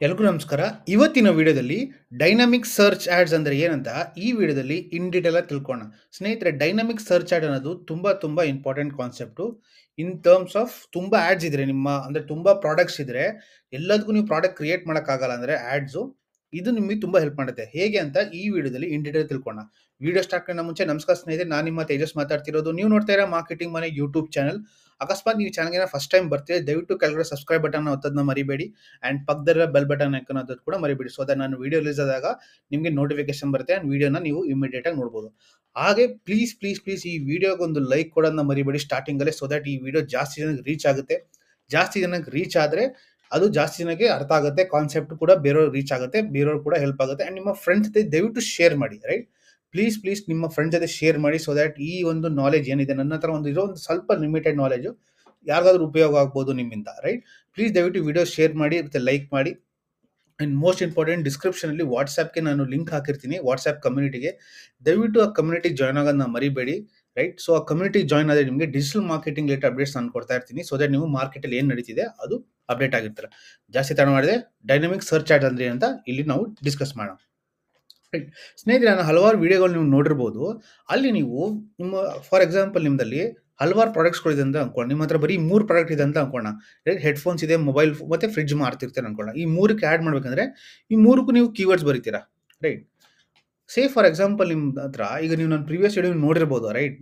ಎಲ್ರಿಗೂ ನಮಸ್ಕಾರ. ಇವತ್ತಿನ ವಿಡಿಯೋದಲ್ಲಿ ಡೈನಾಮಿಕ್ ಸರ್ಚ್ ಆಡ್ಸ್ ಅಂದ್ರೆ ಏನಂತ ಈ ವಿಡಿಯೋದಲ್ಲಿ ಇನ್ ಡೀಟೇಲ್ ಆಗಿ ತಿಳ್ಕೊಳ್ಳೋಣ. ಸ್ನೇಹಿತರೆ, ಡೈನಾಮಿಕ್ ಸರ್ಚ್ ಆಡ್ ಅನ್ನೋದು ತುಂಬಾ important concept. In terms of ತುಂಬಾ ಆಡ್ಸ್ ಇದ್ರೆ ಅಂದ್ರೆ ತುಂಬಾ ಪ್ರಾಡಕ್ಟ್ಸ್ ಇದ್ರೆ ಎಲ್ಲದಕ್ಕೂ ನೀವು ಪ್ರಾಡಕ್ಟ್ ಕ್ರಿಯೇಟ್ ಮಾಡೋಕ್ಕಾಗಲ್ಲ ಅಂದ್ರೆ ಆಡ್ಸು. ಇದು ನಿಮಗೆ ತುಂಬಾ ಹೆಲ್ಪ್ ಮಾಡುತ್ತೆ. ಹೇಗೆ ಅಂತ ಈ ವಿಡಿಯೋದಲ್ಲಿ ಇನ್ ಡೀಟೇಲ್ ತಿಳ್ಕೊಳ್ಳೋಣ. ವಿಡಿಯೋ ಸ್ಟಾರ್ಟ್ ಮಾಡೋಣ ಮುಂಚೆ ನಮಸ್ಕಾರ ಸ್ನೇಹಿತರೆ, ನಾನು ನಿಮ್ಮ ತೇಜಸ್ ಮಾತಾಡ್ತಿರೋದು. ನೀವು ನೋಡ್ತಾ ಇರೋ ಮಾರ್ಕೆಟಿಂಗ್ ಮನೆ ಯೂಟ್ಯೂಬ್ ಚಾನಲ್. ಅಕಸ್ಮಾತ್ ನೀವು ಚಾನಲ್ಗೆ ಫಸ್ಟ್ ಟೈಮ್ ಬರ್ತೀವಿ, ದಯವಿಟ್ಟು ಕೆಳಗಡೆ ಸಬ್ಸ್ಕ್ರೈಬ್ ಬಟನ್ ಒತ್ತೋದನ್ನ ಮರಿಬೇಡಿ. ಅಂಡ್ ಪಕ್ಕದಲ್ಲಿರೋ ಬೆಲ್ ಬಟನ್ ಐಕಾನ್ ಅನ್ನು ಕೂಡ ಮರಿಬೇಡಿ. ಸೊ ದಟ್ ನಾನು ವಿಡಿಯೋ ರಿಲೀಸ್ ಆದಾಗ ನಿಮಗೆ ನೋಟಿಫಿಕೇಶನ್ ಬರುತ್ತೆ ಅಂಡ್ ವಿಡಿಯೋನ ನೀವು ಇಮಿಡಿಯೇಟ್ ಆಗಿ ನೋಡಬಹುದು. ಹಾಗೆ ಪ್ಲೀಸ್ ಈ ವಿಡಿಯೋಗೆ ಒಂದು ಲೈಕ್ ಕೊಡೋದನ್ನ ಮರಿಬೇಡಿ ಸ್ಟಾರ್ಟಿಂಗ್ ಅಲ್ಲೇ, ಸೊ ದಟ್ ಈ ವಿಡಿಯೋ ಜಾಸ್ತಿ ಜನಕ್ಕೆ ರೀಚ್ ಆಗುತ್ತೆ. ಜಾಸ್ತಿ ಜನಕ್ಕೆ ರೀಚ್ ಆದ್ರೆ ಅದು ಜಾಸ್ತಿ ಜನಕ್ಕೆ ಅರ್ಥ ಆಗುತ್ತೆ, ಕಾನ್ಸೆಪ್ಟ್ ಕೂಡ ಬೇರೆಯವ್ರು ರೀಚ್ ಆಗುತ್ತೆ, ಬೇರೆಯವ್ರು ಕೂಡ ಹೆಲ್ಪ್ ಆಗುತ್ತೆ. ಅಂಡ್ ನಿಮ್ಮ ಫ್ರೆಂಡ್ಸ್ ಜೊತೆ ದಯವಿಟ್ಟು ಶೇರ್ ಮಾಡಿ. ರೈಟ್, ಪ್ಲೀಸ್ ನಿಮ್ಮ ಫ್ರೆಂಡ್ ಜೊತೆ ಶೇರ್ ಮಾಡಿ. ಸೊ ದಟ್ ಈ ಒಂದು ನಾಲೆಜ್ ಏನಿದೆ ನನ್ನ ಹತ್ರ ಇರೋ ಒಂದು ಸ್ವಲ್ಪ ಲಿಮಿಟೆಡ್ ನಾಲೆಜ್ ಯಾರಿಗಾದ್ರೂ ಉಪಯೋಗ ಆಗ್ಬೋದು ನಿಮ್ಮಿಂದ. ರೈಟ್, ಪ್ಲೀಸ್ ದಯವಿಟ್ಟು ವಿಡಿಯೋ ಶೇರ್ ಮಾಡಿ ಮತ್ತೆ ಲೈಕ್ ಮಾಡಿ. ಅಂಡ್ ಮೋಸ್ಟ್ ಇಂಪಾರ್ಟೆಂಟ್, ಡಿಸ್ಕ್ರಿಪ್ಷನ್ ಅಲ್ಲಿ ವಾಟ್ಸ್ಆಪ್ಗೆ ನಾನು ಲಿಂಕ್ ಹಾಕಿರ್ತೀನಿ, ವಾಟ್ಸ್ಆಪ್ ಕಮ್ಯುನಿಟಿಗೆ. ದಯವಿಟ್ಟು ಆ ಕಮ್ಯುನಿಟಿ ಜಾಯ್ನ್ ಆಗೋದನ್ನ ಮರಿಬೇಡಿ. ರೈಟ್, ಸೊ ಆ ಕಮ್ಯುನಿಟಿ ಜಾಯ್ನ್ ಆದರೆ ನಿಮಗೆ ಡಿಜಿಟಲ್ ಮಾರ್ಕೆಟಿಂಗ್ ರಿಲೇಟೆಡ್ ಅಪ್ಡೇಟ್ಸ್ ನಾನು ಕೊಡ್ತಾ ಇರ್ತೀನಿ. ಸೊ ದಟ್ ನೀವು ಮಾರ್ಕೆಟಲ್ಲಿ ಏನು ನಡೀತಿದೆ ಅದು ಅಪ್ಡೇಟ್ ಆಗಿರ್ತಾರೆ. ಜಾಸ್ತಿ ತಡ ಮಾಡಿದೆ, ಡೈನಾಮಿಕ್ ಸರ್ಚ್ ಆಡ್ ಅಂದ್ರೆ ಅಂತ ಇಲ್ಲಿ ನಾವು ಡಿಸ್ಕಸ್ ಮಾಡೋಣ. ರೈಟ್ ಸ್ನೇಹಿತರೆ, ನಾನು ಹಲವಾರು ವಿಡಿಯೋಗಳು ನೀವು ನೋಡಿರ್ಬೋದು. ಅಲ್ಲಿ ನೀವು ನಿಮ್ಮ ಫಾರ್ ಎಕ್ಸಾಂಪಲ್ ನಿಮ್ಮದಲ್ಲಿ ಹಲವಾರು ಪ್ರಾಡಕ್ಟ್ಸ್ಗಳಿದೆ ಅಂತ ಅನ್ಕೊಂಡು, ನಿಮ್ಮ ಹತ್ರ ಬರೀ 3 ಪ್ರಾಡಕ್ಟ್ ಇದೆ ಅಂತ ಅನ್ಕೋಣ. ರೈಟ್, ಹೆಡ್ಫೋನ್ಸ್ ಇದೆ, ಮೊಬೈಲ್ ಮತ್ತೆ ಫ್ರಿಡ್ಜ್ ಮಾರ್ತಿರ್ತೀರ ಅನ್ಕೋಣ. ಈ 3ಕ್ಕೆ ಆ್ಯಡ್ ಮಾಡ್ಬೇಕಂದ್ರೆ ಈ 3ಕ್ಕೂ ನೀವು ಕೀವರ್ಡ್ಸ್ ಬರೀತೀರಾ. ರೈಟ್, ಸೇ ಫಾರ್ ಎಕ್ಸಾಂಪಲ್ ನಿಮ್ಮ ಹತ್ರ ಈಗ ನೀವು ನನ್ನ ಪ್ರೀವಿಯಸ್ ವಿಡಿಯೋ ನೋಡಿರ್ಬೋದು. ರೈಟ್,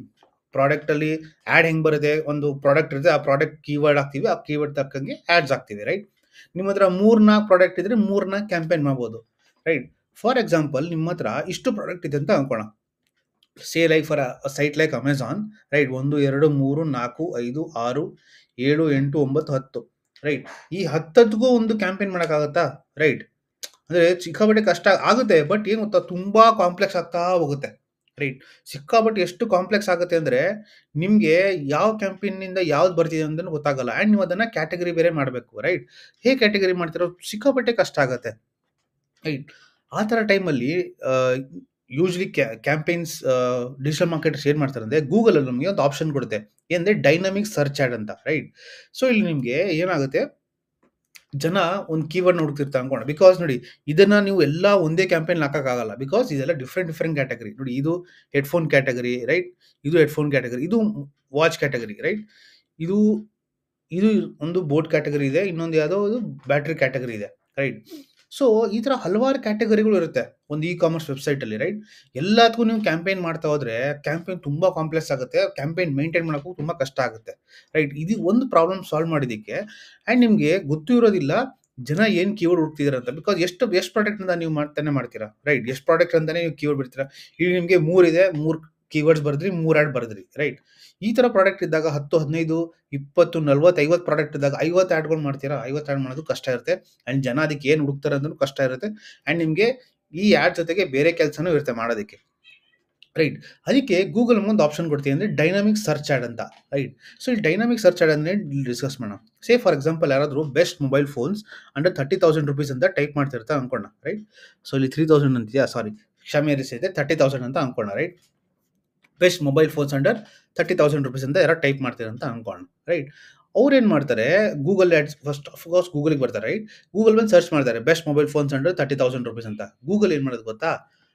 ಪ್ರಾಡಕ್ಟಲ್ಲಿ ಆ್ಯಡ್ ಹೆಂಗೆ ಬರುತ್ತೆ, ಒಂದು ಪ್ರಾಡಕ್ಟ್ ಇರುತ್ತೆ, ಆ ಪ್ರಾಡಕ್ಟ್ ಕೀವರ್ಡ್ ಹಾಕ್ತೀವಿ, ಆ ಕೀವರ್ಡ್ ತಕ್ಕಂಗೆ ಆ್ಯಡ್ಸ್ ಹಾಕ್ತೀವಿ. ರೈಟ್, ನಿಮ್ಮ ಹತ್ರ 3-4 ಪ್ರಾಡಕ್ಟ್ ಇದ್ರೆ 3-4 ಕ್ಯಾಂಪೇನ್ ಮಾಡ್ಬೋದು. ರೈಟ್, ಫಾರ್ ಎಕ್ಸಾಂಪಲ್ ನಿಮ್ಮ ಹತ್ರ ಇಷ್ಟು ಪ್ರಾಡಕ್ಟ್ ಇದೆ ಅಂತ ಅನ್ಕೋಣ. Say like for site like Amazon. Right, 1 2 3 4 5 6 7 8 9 10. Right, ಈ 10ಕ್ಕೂ ಒಂದು ಕ್ಯಾಂಪೇನ್ ಮಾಡೋಕ್ಕಾಗತ್ತಾ? ರೈಟ್, ಅಂದರೆ ಸಿಕ್ಕಾಪಟ್ಟೆ ಕಷ್ಟ ಆಗುತ್ತೆ. ಬಟ್ ಏನು ಗೊತ್ತಾ, ತುಂಬಾ ಕಾಂಪ್ಲೆಕ್ಸ್ ಆಗ್ತಾ ಹೋಗುತ್ತೆ. ರೈಟ್, ಸಿಕ್ಕಾಪಟ್ಟೆ ಎಷ್ಟು ಕಾಂಪ್ಲೆಕ್ಸ್ ಆಗುತ್ತೆ ಅಂದರೆ ನಿಮಗೆ ಯಾವ ಕ್ಯಾಂಪೇನಿಂದ ಯಾವ್ದು ಬರ್ತಿದೆ ಅಂತ ಗೊತ್ತಾಗಲ್ಲ. ಆ್ಯಂಡ್ ನೀವು ಅದನ್ನು ಕ್ಯಾಟಗರಿ ಬೇರೆ ಮಾಡಬೇಕು. ರೈಟ್, ಹೇಗೆ ಕ್ಯಾಟಗರಿ ಮಾಡ್ತಿರೋ ಸಿಕ್ಕಾಪಟ್ಟೆ ಕಷ್ಟ ಆಗುತ್ತೆ. ರೈಟ್, ಆ ಥರ ಟೈಮಲ್ಲಿ ಯೂಶ್ವಲಿ ಕ್ಯಾಂಪೇನ್ಸ್ ಡಿಜಿಟಲ್ ಮಾರ್ಕೆಟರ್ಸ್ ಏನು ಮಾಡ್ತಾರೆ ಅಂದರೆ ಗೂಗಲಲ್ಲಿ ನಮಗೆ ಒಂದು ಆಪ್ಷನ್ ಕೊಡುತ್ತೆ, ಏನಂದರೆ ಡೈನಾಮಿಕ್ ಸರ್ಚ್ ಆ್ಯಡ್ ಅಂತ. ರೈಟ್, ಸೊ ಇಲ್ಲಿ ನಿಮಗೆ ಏನಾಗುತ್ತೆ, ಜನ ಒಂದು ಕೀವರ್ಡ್ ಹುಡುಕ್ತಿರ್ತಾರೆ ಅನ್ಕೋಣ. ಬಿಕಾಸ್ ನೋಡಿ, ಇದನ್ನ ನೀವು ಎಲ್ಲ ಒಂದೇ ಕ್ಯಾಂಪೇನ್ ಹಾಕೋಕ್ಕಾಗಲ್ಲ. ಬಿಕಾಸ್ ಇದೆಲ್ಲ ಡಿಫ್ರೆಂಟ್ ಕ್ಯಾಟಗರಿ. ನೋಡಿ, ಇದು ಹೆಡ್ಫೋನ್ ಕ್ಯಾಟಗರಿ. ರೈಟ್, ಇದು ಹೆಡ್ಫೋನ್ ಕ್ಯಾಟಗರಿ, ಇದು ವಾಚ್ ಕ್ಯಾಟಗರಿ. ರೈಟ್, ಇದು ಇದು ಒಂದು ಬೋಟ್ ಕ್ಯಾಟಗರಿ ಇದೆ, ಇನ್ನೊಂದು ಯಾವುದೋ ಒಂದು ಬ್ಯಾಟ್ರಿ ಕ್ಯಾಟಗರಿ ಇದೆ. ರೈಟ್, ಸೊ ಈ ಥರ ಹಲವಾರು ಕ್ಯಾಟಗರಿಗಳು ಇರುತ್ತೆ ಒಂದು ಇ ಕಾಮರ್ಸ್ ವೆಬ್ಸೈಟಲ್ಲಿ. ರೈಟ್, ಎಲ್ಲದಕ್ಕೂ ನೀವು ಕ್ಯಾಂಪೇನ್ ಮಾಡ್ತಾ ಹೋದ್ರೆ ಕ್ಯಾಂಪೇನ್ ತುಂಬ ಕಾಂಪ್ಲೆಕ್ಸ್ ಆಗುತ್ತೆ, ಕ್ಯಾಂಪೇನ್ ಮೇಂಟೈನ್ ಮಾಡೋಕ್ಕೂ ತುಂಬ ಕಷ್ಟ ಆಗುತ್ತೆ. ರೈಟ್, ಇದು ಒಂದು ಪ್ರಾಬ್ಲಮ್ ಸಾಲ್ವ್ ಮಾಡೋದಕ್ಕೆ. ಆ್ಯಂಡ್ ನಿಮಗೆ ಗೊತ್ತೂ ಇರೋದಿಲ್ಲ ಜನ ಏನು ಕೀವರ್ಡ್ ಹುಡುಕ್ತಿದ್ದಾರೆ ಅಂತ. ಬಿಕಾಸ್ ಎಷ್ಟು ಪ್ರಾಡಕ್ಟಿಂದ ನೀವು ಮಾಡ್ತೀರಾ. ರೈಟ್, ಎಷ್ಟು ಪ್ರಾಡಕ್ಟ್ ಅಂತಾನೆ ನೀವು ಕೀವರ್ಡ್ ಬಿಡ್ತೀರಾ. ಈಗ ನಿಮಗೆ 3 ಇದೆ, 3 ಕೀವರ್ಡ್ಸ್ ಬರೆದ್ರಿ, 3 ಆ್ಯಡ್ ಬರೆದ್ರಿ. ರೈಟ್, ಈ ಥರ ಪ್ರಾಡಕ್ಟ್ ಇದ್ದಾಗ 10 15 20 40 50 ಪ್ರಾಡಕ್ಟ್ ಇದ್ದಾಗ 50 ಆ್ಯಡ್ಗಳು ಮಾಡ್ತೀರಾ. 50 ಆ್ಯಡ್ ಮಾಡೋದು ಕಷ್ಟ ಇರುತ್ತೆ. ಆ್ಯಂಡ್ ಜನ ಅದಕ್ಕೆ ಏನು ಹುಡುಕ್ತಾರೆ ಅಂದ್ರೂ ಕಷ್ಟ ಇರುತ್ತೆ. ಆ್ಯಂಡ್ ನಿಮಗೆ ಈ ಆ್ಯಡ್ ಜೊತೆಗೆ ಬೇರೆ ಕೆಲಸನೂ ಇರುತ್ತೆ ಮಾಡೋದಕ್ಕೆ. ರೈಟ್, ಅದಕ್ಕೆ ಗೂಗಲ್ ಒಂದು ಆಪ್ಷನ್ ಕೊಡ್ತೀವಿ ಅಂದರೆ ಡೈನಾಮಿಕ್ ಸರ್ಚ್ ಆ್ಯಡ್ ಅಂತ. ರೈಟ್, ಸೊ ಈ ಡೈನಾಮಿಕ್ ಸರ್ಚ್ ಆ್ಯಡ್ ಅಂದರೆ ಡಿಸ್ಕಸ್ ಮಾಡೋಣ. ಸೇ ಫಾರ್ ಎಕ್ಸಾಂಪಲ್ ಯಾರಾದರೂ best mobile phones under 30,000 rupees ಅಂತ ಟೈಪ್ ಮಾಡ್ತಿರ್ತಾರೆ ಅನ್ಕೋಣ. ರೈಟ್, ಸೊ ಇಲ್ಲಿ 3,000 ಅಂತಿದೆಯಾ, ಸಾರಿ ಕ್ಷಮೆ ಇದೆ, 30,000 ಅಂತ ಅನ್ಕೋಣ. Right, best mobile phones under 30,000 rupees ಅಂತ ಯಾರು ಟೈಪ್ ಮಾಡ್ತಾರೆ ಅಂತ ಅನ್ಕೋಣ. ರೈಟ್, ಅವ್ರು ಏನು ಮಾಡ್ತಾರೆ, Google ads first of course ಗೂಗಲ್ಗೆ ಬರ್ತಾರೆ. ರೈಟ್, ಗೂಗಲ್ ಬಂದು ಸರ್ಚ್ ಮಾಡ್ತಾರೆ best mobile phones under 30,000 rupees ಅಂತ. ಗೂಗಲ್ ಏನು ಮಾಡೋದು ಗೊತ್ತಾ,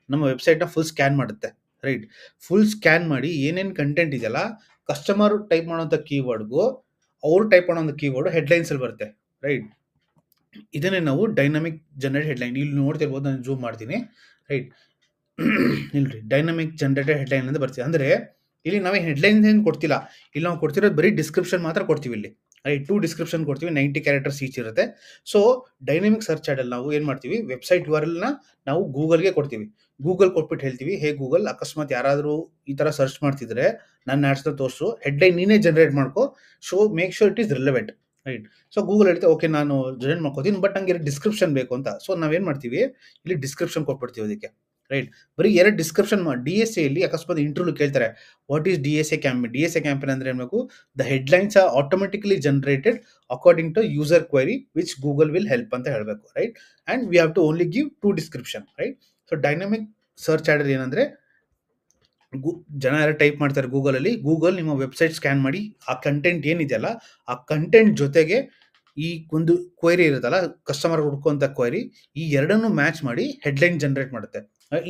ನಮ್ಮ ವೆಬ್ಸೈಟ್ನ ಫುಲ್ ಸ್ಕ್ಯಾನ್ ಮಾಡುತ್ತೆ. ರೈಟ್, ಫುಲ್ ಸ್ಕ್ಯಾನ್ ಮಾಡಿ ಏನೇನು ಕಂಟೆಂಟ್ ಇದೆಯಲ್ಲ, ಕಸ್ಟಮರ್ ಟೈಪ್ ಮಾಡೋಂಥ ಕೀವರ್ಡ್ಗೂ ಅವ್ರು ಟೈಪ್ ಮಾಡೋಂಥ ಕೀವರ್ಡು ಹೆಡ್ಲೈನ್ಸಲ್ಲಿ ಬರುತ್ತೆ. ರೈಟ್, ಇದನ್ನೇ ನಾವು ಡೈನಾಮಿಕ್ ಜನರೇಟ್ ಹೆಡ್ಲೈನ್ ಇಲ್ಲಿ ನೋಡ್ತಿರ್ಬೋದು. ನಾನು ಜೂಮ್ ಮಾಡ್ತೀನಿ. ರೈಟ್, ಇಲ್ರಿ, ಡೈನಾಮಿಕ್ ಜನರೇಟೆಡ್ ಹೆಡ್ಲೈನ್ ಅಂತ ಬರ್ತೀವಿ. ಅಂದರೆ ಇಲ್ಲಿ ನಾವೇ ಹೆಡ್ಲೈನ್ಸ್ ಏನು ಕೊಡ್ತಿಲ್ಲ, ಇಲ್ಲಿ ನಾವು ಕೊಡ್ತಿರೋದು ಬರೀ ಡಿಸ್ಕ್ರಿಪ್ಷನ್ ಮಾತ್ರ ಕೊಡ್ತೀವಿ. ಇಲ್ಲಿ ರೈಟ್, 2 ಡಿಸ್ಕ್ರಿಪ್ಷನ್ ಕೊಡ್ತೀವಿ, 90 ಕ್ಯಾರೆಕ್ಟರ್ಸ್ ಈಚ್ ಇರುತ್ತೆ. ಸೊ ಡೈನಾಮಿಕ್ ಸರ್ಚ್ ಆ್ಯಡಲ್ಲಿ ನಾವು ಏನು ಮಾಡ್ತೀವಿ, ವೆಬ್ಸೈಟ್ URLನ ನಾವು ಗೂಗಲ್ಗೆ ಕೊಡ್ತೀವಿ. ಗೂಗಲ್ ಕೊಟ್ಬಿಟ್ಟು ಹೇಳ್ತೀವಿ, ಹೇ ಗೂಗಲ್, ಅಕಸ್ಮಾತ್ ಯಾರಾದರೂ ಈ ಥರ ಸರ್ಚ್ ಮಾಡ್ತಿದ್ರೆ ನನ್ನ ಆ್ಯಡ್ಸ್ನ ತೋರಿಸು, ಹೆಡ್ಲೈನ್ ನೀನೇ ಜನರೇಟ್ ಮಾಡ್ಕೋ, make sure it is relevant. Right, so Google ಹೇಳ್ತೀವಿ, ಓಕೆ ನಾನು ಜನರೇಟ್ ಮಾಡ್ಕೋತೀನಿ, ಬಟ್ ನಂಗೆ ಡಿಸ್ಕ್ರಿಪ್ಷನ್ ಬೇಕು ಅಂತ. ಸೊ ನಾವೇನು ಮಾಡ್ತೀವಿ, ಇಲ್ಲಿ ಡಿಸ್ಕ್ರಿಪ್ಷನ್ ಕೊಟ್ಬಿಡ್ತೀವಿ ಅದಕ್ಕೆ. ರೈಟ್, ಬರೀ 2 ಡಿಸ್ಕ್ರಿಪ್ಷನ್ ಮಾಡಿ. DSAಯಲ್ಲಿ ಅಕಸ್ಮಾತ್ ಇಂಟರ್ವ್ಯೂ ಕೇಳ್ತಾರೆ, what is DSA campaign. DSA campaign ಅಂದರೆ ಏನ್ಬೇಕು, the headlines are automatically generated according to user query which Google will help ಅಂತ ಹೇಳಬೇಕು. Right, and we have to only give 2 description. Right, so dynamic search ad ಏನಂದರೆ ಜನ ಯಾರು type ಮಾಡ್ತಾರೆ ಗೂಗಲಲ್ಲಿ, Google ನಿಮ್ಮ ವೆಬ್ಸೈಟ್ ಸ್ಕ್ಯಾನ್ ಮಾಡಿ ಆ ಕಂಟೆಂಟ್ ಏನಿದೆಯಲ್ಲ, ಆ ಕಂಟೆಂಟ್ ಜೊತೆಗೆ ಈ ಒಂದು ಕ್ವೆರಿ ಇರುತ್ತಲ್ಲ, ಕಸ್ಟಮರ್ ಹುಡ್ಕುವಂಥ ಕ್ವೆರಿ, ಈ ಎರಡನ್ನೂ ಮ್ಯಾಚ್ ಮಾಡಿ ಹೆಡ್‌ಲೈನ್ ಜನರೇಟ್ ಮಾಡುತ್ತೆ.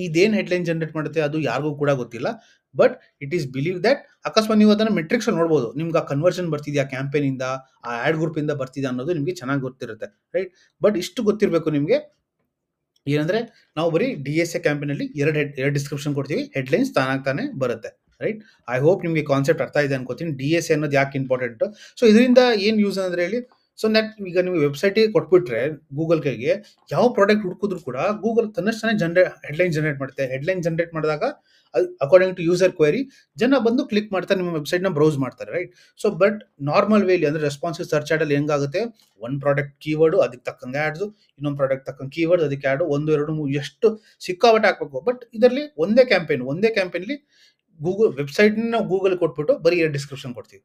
ಇದೇನು ಹೆಡ್‌ಲೈನ್ ಜನರೇಟ್ ಮಾಡುತ್ತೆ ಅದು ಯಾರಿಗೂ ಕೂಡ ಗೊತ್ತಿಲ್ಲ. But it is believe that ಅಕಸ್ಮಾತ್ ನೀವು ಅದನ್ನ ಮೆಟ್ರಿಕ್ಸಲ್ಲಿ ನೋಡ್ಬೋದು. ನಿಮ್ಗೆ ಆ ಕನ್ವರ್ಷನ್ ಬರ್ತಿದ್ಯಾ ಕ್ಯಾಂಪೇನಿಂದ, ಆ ಆಡ್ ಗ್ರೂಪಿಂದ ಬರ್ತಿದ್ಯಾ ಅನ್ನೋದು ನಿಮಗೆ ಚೆನ್ನಾಗಿ ಗೊತ್ತಿರುತ್ತೆ. ರೈಟ್? ಬಟ್ ಇಷ್ಟು ಗೊತ್ತಿರಬೇಕು ನಿಮಗೆ ಏನಂದ್ರೆ, ನಾವು ಬರೀ ಡಿ-ಎಸ್-ಎ ಕ್ಯಾಂಪೇನಲ್ಲಿ ಎರಡು ಡಿಸ್ಕ್ರಿಪ್ಷನ್ ಕೊಡ್ತೀವಿ. ಹೆಡ್‌ಲೈನ್ಸ್ ತಾನಾಗ್ ತಾನೇ ಬರುತ್ತೆ. ರೈಟ್? ಐ ಹೋಪ್ ನಿಮಗೆ ಕಾನ್ಸೆಪ್ಟ್ ಅರ್ಥ ಇದೆ ಅನ್ಕೋತೀನಿ. ಡಿ-ಎಸ್-ಎ ಅನ್ನೋದು ಯಾಕೆ ಇಂಪಾರ್ಟೆಂಟ್. ಸೊ ಇದರಿಂದ ಏನು ಯೂಸ್ ಅಂದ್ರೆ ಹೇಳಿ, ಸೊ ದಟ್ ಈಗ ನೀವು ವೆಬ್‌ಸೈಟಿಗೆ ಕೊಟ್ಬಿಟ್ರೆ ಗೂಗಲ್ ಕೈಗೆ ಯಾವ ಪ್ರಾಡಕ್ಟ್ ಹುಡುಕಿದ್ರು ಕೂಡ ಗೂಗಲ್ ತನ್ನಷ್ಟನೇ ಹೆಡ್‌ಲೈನ್ ಜನರೇಟ್ ಮಾಡುತ್ತೆ. ಹೆಡ್‌ಲೈನ್ ಜನರೇಟ್ ಮಾಡಿದಾಗ ಅಕಾರ್ಡಿಂಗ್ ಟು ಯೂಸರ್ ಕ್ವೆರಿ ಜನ ಬಂದು ಕ್ಲಿಕ್ ಮಾಡ್ತಾರೆ, ನಿಮ್ಮ ವೆಬ್‌ಸೈಟ್‌ನ ಬ್ರೌಸ್ ಮಾಡ್ತಾರೆ. ರೈಟ್? ಸೊ ಬಟ್ ನಾರ್ಮಲ್ ವೇಲಿ ಅಂದ್ರೆ ರೆಸ್ಪಾನ್ಸಿವ್ ಸರ್ಚ್ ಆಡಲ್ಲಿ ಹೆಂಗಾಗುತ್ತೆ, ಒಂದು ಪ್ರಾಡಕ್ಟ್ ಕೀವರ್ಡ್ ಅದಕ್ಕೆ ತಕ್ಕಂಗೆ ಆಡ್ಸ್, ಇನ್ನೊಂದು ಪ್ರಾಡಕ್ಟ್ ತಕ್ಕಂಗೆ ಕೀವರ್ಡ್ ಅದಕ್ಕೆ ಆಡ್, 1, 2, 3 ಎಷ್ಟು ಸಿಕ್ಕಾಪಟ್ಟೆ ಹಾಕಬೇಕು. ಬಟ್ ಇದರಲ್ಲಿ ಒಂದೇ ಕ್ಯಾಂಪೇನ್‌ಲಿ ಗೂಗಲ್ ವೆಬ್‌ಸೈಟ್‌ನ ಗೂಗಲ್ ಕೊಟ್ಬಿಟ್ಟು ಬರೀ ಡಿಸ್ಕ್ರಿಪ್ಷನ್ ಕೊಡ್ತೀವಿ.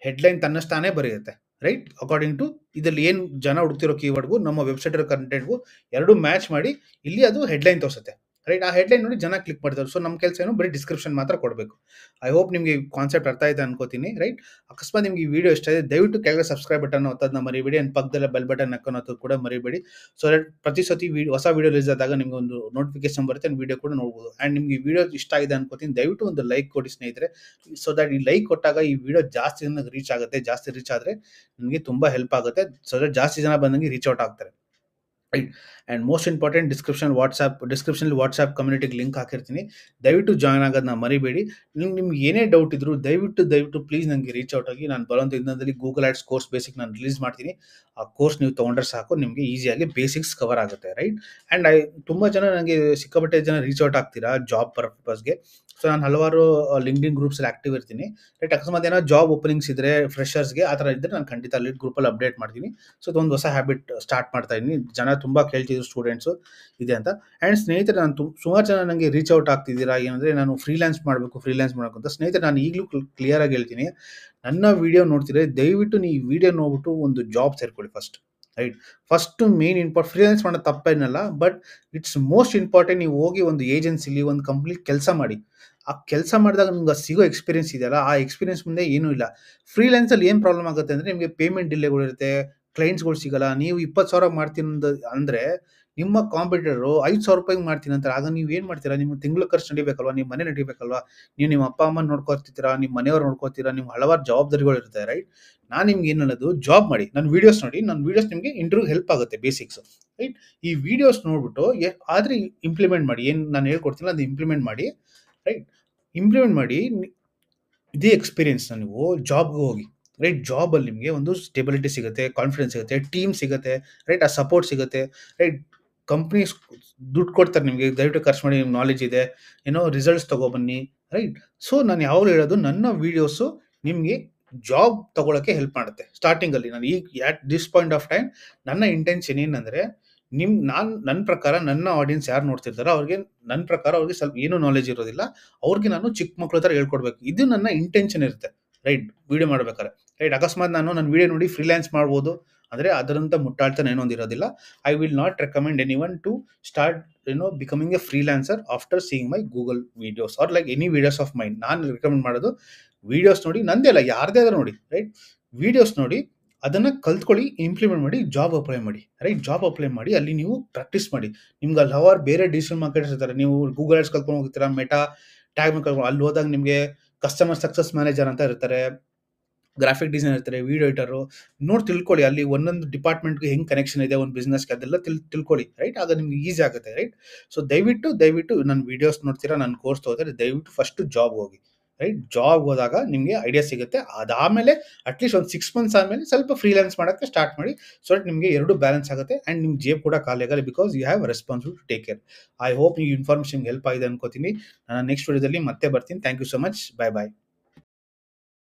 ಹೆಡ್‌ಲೈನ್ ತನ್ನಷ್ಟಾನೇ ಬರೆಯುತ್ತೆ. ರೈಟ್? ಅಕಾರ್ಡಿಂಗ್ ಟು ಇದರಲ್ಲಿ ಏನು ಜನ ಹುಡುಕ್ತಿರೋ ಕೀವರ್ಡ್‌ಗೂ ನಮ್ಮ ವೆಬ್‌ಸೈಟ್ ಇರೋ ಕಂಟೆಂಟ್‌ಗೂ ಎರಡು ಮ್ಯಾಚ್ ಮಾಡಿ ಇಲ್ಲಿ ಅದು ಹೆಡ್‌ಲೈನ್ ತೋರಿಸುತ್ತೆ. ರೈಟ್? ಆ ಹೆಡ್‌ಲೈನ್ ನೋಡಿ ಜನ ಕ್ಲಿಕ್ ಮಾಡ್ತಾರೆ. ಸೊ ನಮ್ಮ ಕೆಲಸ ಏನು, ಬರೀ ಡಿಸ್ಕ್ರಿಪ್ಷನ್ ಮಾತ್ರ ಕೊಡಬೇಕು. ಐ ಹೋಪ್ ನಿಮಗೆ ಈ ಕಾನ್ಸೆಪ್ಟ್ ಅರ್ಥ ಆಯ್ತು ಅನ್ಕೋತೀನಿ. ರೈಟ್? ಅಕಸ್ಮಾತ್ ನಿಮ್ಗೆ ಈ ವಿಡಿಯೋ ಇಷ್ಟ ಆಗಿದೆ ದಯವಿಟ್ಟು ಕೆಳಗಡೆ ಸಬ್ಸ್ಕ್ರೈಬ್ ಬಟನ್ ಒತ್ತೋದನ್ನ ಮರಿಬೇಡಿ. ಅಂಡ್ ಪಕ್ಕದಲ್ಲೇ ಬೆಲ್ ಬಟನ್ ಒತ್ತೋದು ಕೂಡ ಮರಿಬೇಡಿ. ಸೊ ದಟ್ ಪ್ರತಿ ಸತಿ ಹೊಸ ವಿಡಿಯೋ ರಿಲೀಸ್ ಆದಾಗ ನಿಮ್ಗೆ ಒಂದು ನೋಟಿಫಿಕೇಶನ್ ಬರುತ್ತೆ, ವಿಡಿಯೋ ಕೂಡ ನೋಡ್ಬೋದು. ಅಂಡ್ ನಿಮ್ಗೆ ಈ ವಿಡಿಯೋ ಇಷ್ಟ ಆಗಿದೆ ಅನ್ಕೋತೀನಿ. ದಯವಿಟ್ಟು ಒಂದು ಲೈಕ್ ಕೊಡಿ ಸ್ನೇಹಿತರೆ. ಸೊ ದಟ್ ಈ ಲೈಕ್ ಕೊಟ್ಟಾಗ ಈ ವಿಡಿಯೋ ಜಾಸ್ತಿ ಜನಕ್ಕೆ ರೀಚ್ ಆಗುತ್ತೆ. ಜಾಸ್ತಿ ರೀಚ್ ಆದ್ರೆ ನಿಮಗೆ ತುಂಬಾ ಹೆಲ್ಪ್ ಆಗುತ್ತೆ. ಸೊ ದಟ್ ಜಾಸ್ತಿ ಜನ ಬಂದಂಗೆ ರೀಚ್ ಔಟ್ ಆಗ್ತಾರೆ. ರೈಟ್? ಅಂಡ್ ಮೋಸ್ಟ್ ಇಂಪಾರ್ಟೆಂಟ್ ಡಿಸ್ಕ್ರಿಪ್ಷನಲ್ಲಿ ವಾಟ್ಸ್ಆ್ಯಪ್ ಕಮ್ಯುನಿಟಿಗೆ ಲಿಂಕ್ ಹಾಕಿರ್ತೀನಿ. ದಯವಿಟ್ಟು ಜಾಯ್ನ್ ಆಗೋದನ್ನ ಮರಿಬೇಡಿ. ನಿಮ್ಗೆ ಏನೇ ಡೌಟ್ ಇದ್ರು ದಯವಿಟ್ಟು ಪ್ಲೀಸ್ ನನಗೆ ರೀಚ್ ಔಟ್ ಆಗಿ. ನಾನು ಬರುವಂಥ ದಿನದಲ್ಲಿ ಗೂಗಲ್ ಆಡ್ಸ್ ಕೋರ್ಸ್ ಬೇಸಿಕ್ ನಾನು ರಿಲೀಸ್ ಮಾಡ್ತೀನಿ. ಆ ಕೋರ್ಸ್ ನೀವು ತೊಗೊಂಡ್ರೆ ಸಾಕು, ನಿಮಗೆ ಈಸಿಯಾಗಿ ಬೇಸಿಕ್ಸ್ ಕವರ್ ಆಗುತ್ತೆ. ರೈಟ್? ಅಂಡ್ ತುಂಬ ಜನ ನನಗೆ ಸಿಕ್ಕಾಪಟ್ಟೆ ಜನ ರೀಚ್ ಔಟ್ ಆಗ್ತೀರಾ ಜಾಬ್ ಪರ್ಪಸ್ಗೆ. ಸೊ ನಾನು ಹಲವಾರು ಲಿಂಕ್ಡ್ಇನ್ ಗ್ರೂಪ್ಸಲ್ಲಿ ಆಕ್ಟಿವ್ ಇರ್ತೀನಿ. ರೈಟ್? ಅಕಸ್ಮಾತ್ ಏನೋ ಜಾಬ್ ಓಪನಿಂಗ್ಸ್ ಇದ್ರೆ ಫ್ರೆಷರ್ಸ್ಗೆ ಆ ಥರ ಇದ್ದರೆ ನಾನು ಖಂಡಿತ ಅಲ್ಲಿ ಗ್ರೂಪಲ್ಲಿ ಅಪ್ಡೇಟ್ ಮಾಡ್ತೀನಿ. ಸೊ ಅದೊಂದು ಹೊಸ ಹ್ಯಾಬಿಟ್ ಸ್ಟಾರ್ಟ್ ಮಾಡ್ತಾ ಇದ್ದೀನಿ. ಜನ ತುಂಬ ಕೇಳ್ತಿದ್ರು ಸ್ಟೂಡೆಂಟ್ಸು ಇದೆ ಅಂತ. ಆ್ಯಂಡ್ ಸ್ನೇಹಿತರೆ, ನಾನು ಸುಮಾರು ಜನ ನನಗೆ ರೀಚ್ ಔಟ್ ಆಗ್ತಿದ್ದೀರಾ ಏನಂದರೆ, ನಾನು ಫ್ರೀಲಾನ್ಸ್ ಮಾಡಬೇಕು ಅಂತ. ಸ್ನೇಹಿತರೆ, ನಾನು ಈಗಲೂ ಕ್ಲಿಯರಾಗಿ ಹೇಳ್ತೀನಿ, ನನ್ನ ವಿಡಿಯೋ ನೋಡ್ತಿದ್ರೆ ದಯವಿಟ್ಟು ನೀವು ಈ ವಿಡಿಯೋ ನೋಡ್ಬಿಟ್ಟು ಒಂದು ಜಾಬ್ ಸೇರ್ಕೊಳ್ಳಿ first. Right? First main freelance ಮಾಡೋದು ತಪ್ಪೇನಲ್ಲ, ಬಟ್ ಇಟ್ಸ್ ಮೋಸ್ಟ್ ಇಂಪಾರ್ಟೆಂಟ್. ನೀವು ಹೋಗಿ ಒಂದು ಏಜೆನ್ಸಿಲಿ ಒಂದು ಕಂಪ್ನಿ ಕೆಲಸ ಮಾಡಿ. ಆ ಕೆಲಸ ಮಾಡಿದಾಗ ನಿಮ್ಗೆ ಸಿಗೋ ಎಕ್ಸ್ಪೀರಿಯನ್ಸ್ ಇದೆಯಲ್ಲ, ಆ ಎಕ್ಸ್ಪೀರಿಯನ್ಸ್ ಮುಂದೆ ಏನೂ ಇಲ್ಲ. ಫ್ರೀಲಾನ್ಸಲ್ಲಿ ಏನು ಪ್ರಾಬ್ಲಮ್ ಆಗುತ್ತೆ ಅಂದರೆ, ನಿಮಗೆ ಪೇಮೆಂಟ್ ಡಿಲೇಗಳಿರುತ್ತೆ, ಕ್ಲೈಂಟ್ಸ್ಗಳು ಸಿಗಲ್ಲ. ನೀವು 20,000 ಮಾಡ್ತೀನಿ ಅಂದರೆ ನಿಮ್ಮ ಕಾಂಪಿಟೇಟರು 5,000 ರೂಪಾಯಿಗೆ ಮಾಡ್ತೀನಿ ಅಂತಾರೆ. ಆಗ ನೀವು ಏನು ಮಾಡ್ತೀರಾ? ನಿಮ್ಮ ತಿಂಗಳ ಖರ್ಚು ನಡಿಬೇಕಲ್ವಾ, ನಿಮ್ಮ ಮನೆ ನಡಿಬೇಕಲ್ವಾ, ನೀವು ನಿಮ್ಮ ಅಪ್ಪ ಅಮ್ಮನ ನೋಡ್ಕೊತಿರ್ತೀರಾ, ನಿಮ್ಮ ಮನೆಯವ್ರು ನೋಡ್ಕೊತೀರಾ, ನಿಮ್ಗೆ ಹಲವಾರು ಜವಾಬ್ದಾರಿಗಳು ಇರುತ್ತೆ. ರೈಟ್? ನಾನು ನಿಮ್ಗೆ ಏನು ಹೇಳೋದು, ಜಾಬ್ ಮಾಡಿ, ನನ್ನ ವಿಡಿಯೋಸ್ ನೋಡಿ. ನನ್ನ ವಿಡಿಯೋಸ್ ನಿಮಗೆ ಇಂಟರ್ವ್ಯೂಗೆ ಹೆಲ್ಪ್ ಆಗುತ್ತೆ ಬೇಸಿಕ್ಸ್. ರೈಟ್? ಈ ವಿಡಿಯೋಸ್ ನೋಡ್ಬಿಟ್ಟು ಆದರೆ ಇಂಪ್ಲಿಮೆಂಟ್ ಮಾಡಿ. ಏನು ನಾನು ಹೇಳ್ಕೊಡ್ತೀನಿ ಅದು ಇಂಪ್ಲಿಮೆಂಟ್ ಮಾಡಿ. ರೈಟ್? ಇಂಪ್ಲಿಮೆಂಟ್ ಮಾಡಿ ಇದೇ ಎಕ್ಸ್ಪೀರಿಯನ್ಸ್‌ನ ನೀವು ಜಾಬ್‌ಗೆ ಹೋಗಿ. ರೈಟ್? ಜಾಬಲ್ಲಿ ನಿಮಗೆ ಒಂದು ಸ್ಟೆಬಿಲಿಟಿ ಸಿಗುತ್ತೆ, ಕಾನ್ಫಿಡೆನ್ಸ್ ಸಿಗುತ್ತೆ, ಟೀಮ್ ಸಿಗುತ್ತೆ. ರೈಟ್? ಆ ಸಪೋರ್ಟ್ ಸಿಗುತ್ತೆ. ರೈಟ್? ಕಂಪ್ನೀಸ್ ದುಡ್ಡು ಕೊಡ್ತಾರೆ ನಿಮಗೆ, ದಯವಿಟ್ಟು ಖರ್ಚು ಮಾಡಿ, ನಿಮ್ಗೆ ನಾಲೆಡ್ಜ್ ಇದೆ, ರಿಸಲ್ಟ್ಸ್ ತಗೊಬನ್ನಿ. ರೈಟ್? ಸೊ ನಾನು ಯಾವಾಗಲೂ ಹೇಳೋದು, ನನ್ನ ವಿಡಿಯೋಸು ನಿಮಗೆ ಜಾಬ್ ತಗೊಳ್ಳೋಕ್ಕೆ ಹೆಲ್ಪ್ ಮಾಡುತ್ತೆ. ಸ್ಟಾರ್ಟಿಂಗಲ್ಲಿ ನಾನು ಈಗ at this point of time ನನ್ನ ಇಂಟೆನ್ಷನ್ ಏನಂದರೆ, ನನ್ನ ಪ್ರಕಾರ ನನ್ನ ಆಡಿಯನ್ಸ್ ಯಾರು ನೋಡ್ತಿರ್ತಾರೋ ನನ್ನ ಪ್ರಕಾರ ಅವ್ರಿಗೆ ಸ್ವಲ್ಪ ಏನೂ ನಾಲೆಡ್ಜ್ ಇರೋದಿಲ್ಲ. ಅವ್ರಿಗೆ ನಾನು ಚಿಕ್ಕ ಮಕ್ಳ ಥರ ಹೇಳ್ಕೊಡ್ಬೇಕು. ಇದು ನನ್ನ ಇಂಟೆನ್ಷನ್ ಇರುತ್ತೆ. ರೈಟ್? ವಿಡಿಯೋ ಮಾಡ್ಬೇಕಾದ್ರೆ. ರೈಟ್? ಅಕಸ್ಮಾತ್ ನನ್ನ ವಿಡಿಯೋ ನೋಡಿ ಫ್ರೀಲಾನ್ಸ್ ಮಾಡ್ಬೋದು ಅಂದರೆ ಅದರಂಥ ಮುಟ್ಟಾಳ್ತನ ಏನೊಂದು ಇರೋದಿಲ್ಲ. I will not recommend anyone to start becoming a freelancer after seeing my Google videos are like any videos of mine. ನಾನು ರೆಕಮೆಂಡ್ ಮಾಡೋದು, ವಿಡಿಯೋಸ್ ನೋಡಿ, ನಂದೇ ಅಲ್ಲ ಯಾರದೇ ಆದರೂ ನೋಡಿ. ರೈಟ್? ವಿಡಿಯೋಸ್ ನೋಡಿ, ಅದನ್ನು ಕಲ್ತ್ಕೊಳ್ಳಿ, ಇಂಪ್ಲಿಮೆಂಟ್ ಮಾಡಿ, ಜಾಬ್ ಅಪ್ಲೈ ಮಾಡಿ. ರೈಟ್? ಜಾಬ್ ಅಪ್ಲೈ ಮಾಡಿ, ಅಲ್ಲಿ ನೀವು ಪ್ರಾಕ್ಟೀಸ್ ಮಾಡಿ. ನಿಮ್ಗೆ ಅಲ್ಲಿ ಹಲವಾರು ಬೇರೆ ಡಿಜಿಟಲ್ ಮಾರ್ಕೆಟರ್ಸ್ ಇರ್ತಾರೆ. ನೀವು ಗೂಗಲ್ ಆಡ್ಸ್ ಕಲ್ತ್ಕೊಂಡು ಹೋಗ್ತೀರಾ, ಮೆಟಾ ಟ್ಯಾಗ್ ಕಲ್ತ್ಕೊಂಡು, ಅಲ್ಲಿ ಹೋದಾಗ ನಿಮಗೆ ಕಸ್ಟಮರ್ ಸಕ್ಸಸ್ ಮ್ಯಾನೇಜರ್ ಅಂತ ಇರ್ತಾರೆ, ಗ್ರಾಫಿಕ್ ಡಿಸೈನರ್ ಇರ್ತಾರೆ, ವಿಡಿಯೋ ಎಡಿಟರು. ನೋಡಿ ತಿಳ್ಕೊಳ್ಳಿ, ಅಲ್ಲಿ ಒಂದೊಂದು ಡಿಪಾರ್ಟ್ಮೆಂಟ್ಗೆ ಹೆಂಗೆ ಕನೆಕ್ಷನ್ ಇದೆ ಒಂದು ಬಿಸ್ನೆಸ್ಗೆ, ಅದೆಲ್ಲ ತಿಳ್ಕೊಳ್ಳಿ. ರೈಟ್? ಆಗ ನಿಮ್ಗೆ ಈಸಿ ಆಗುತ್ತೆ. ರೈಟ್? ಸೊ ದಯವಿಟ್ಟು ನನ್ನ ವಿಡಿಯೋಸ್ ನೋಡ್ತೀರಾ, ನನ್ನ ಕೋರ್ಸ್ ತಗೋತಾರೆ, ದಯವಿಟ್ಟು ಫಸ್ಟು ಜಾಬ್ ಹೋಗಿ. ರೈಟ್? ಜಾಬ್ ಹೋದಾಗ ನಿಮಗೆ ಐಡಿಯಾ ಸಿಗುತ್ತೆ. ಅದಾದಮೇಲೆ ಅಟ್ಲೀಸ್ಟ್ ಒಂದು 6 ಮಂತ್ಸ್ ಆದಮೇಲೆ ಸ್ವಲ್ಪ ಫ್ರೀಲಾನ್ಸ್ ಮಾಡೋಕ್ಕೆ ಸ್ಟಾರ್ಟ್ ಮಾಡಿ. ಸೊ ದಟ್ ನಿಮಗೆ ಎರಡು ಬ್ಯಾಲೆನ್ಸ್ ಆಗುತ್ತೆ ಆ್ಯಂಡ್ ನಿಮ್ಮ ಜೇಬ್ ಕೂಡ ಖಾಲಿ ಆಗಲ್ಲ. Because you have responsibility to take care. I hope ಈ ಇನ್ಫಾರ್ಮೇಷನ್ ಹೆಲ್ಪ್ ಆಗಿದೆ ಅನ್ಕೋತೀನಿ. ನಾನು ನೆಕ್ಸ್ಟ್ ವಿಡಿಯೋದಲ್ಲಿ ಮತ್ತೆ ಬರ್ತೀನಿ. Thank you so much. Bye bye.